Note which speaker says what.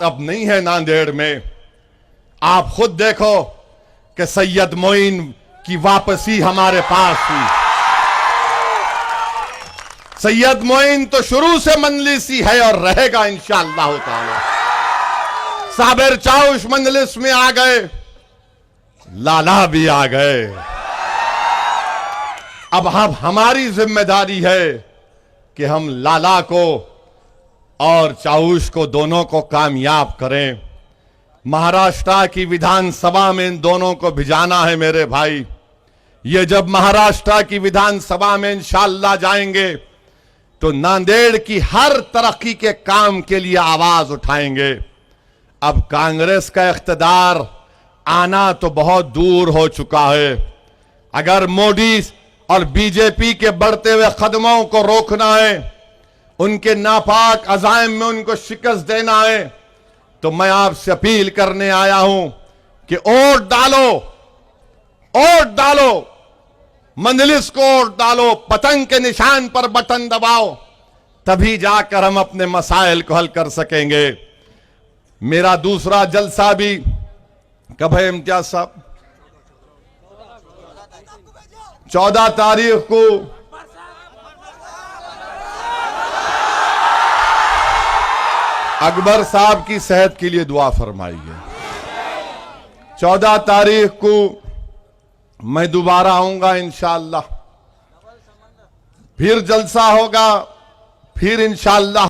Speaker 1: अब नहीं है नांदेड़ में। आप खुद देखो कि सैयद मोइन की वापसी हमारे पास हुई। सैयद मोइन तो शुरू से मंजलिसी है और रहेगा इंशाअल्लाह ताला। साबिर चाउश मंजलिस में आ गए, लाला भी आ गए। अब हमारी जिम्मेदारी है कि हम लाला को और चाउश को दोनों को कामयाब करें। महाराष्ट्र की विधानसभा में इन दोनों को भिजाना है मेरे भाई। ये जब महाराष्ट्र की विधानसभा में इंशाअल्लाह जाएंगे तो नांदेड़ की हर तरक्की के काम के लिए आवाज उठाएंगे। अब कांग्रेस का इख्तिदार आना तो बहुत दूर हो चुका है। अगर मोदी और बीजेपी के बढ़ते हुए कदमों को रोकना है, उनके नापाक अज़ाइम में उनको शिकस्त देना है, तो मैं आपसे अपील करने आया हूं कि वोट डालो, वोट डालो, मंजलिस को वोट डालो, पतंग के निशान पर बटन दबाओ, तभी जाकर हम अपने मसाइल को हल कर सकेंगे। मेरा दूसरा जलसा भी कब है इम्तियाज साहब? 14 तारीख को अकबर साहब की सेहत के लिए दुआ फरमाइए। 14 तारीख को मैं दोबारा आऊंगा इंशाअल्लाह, फिर जलसा होगा, फिर इंशाअल्लाह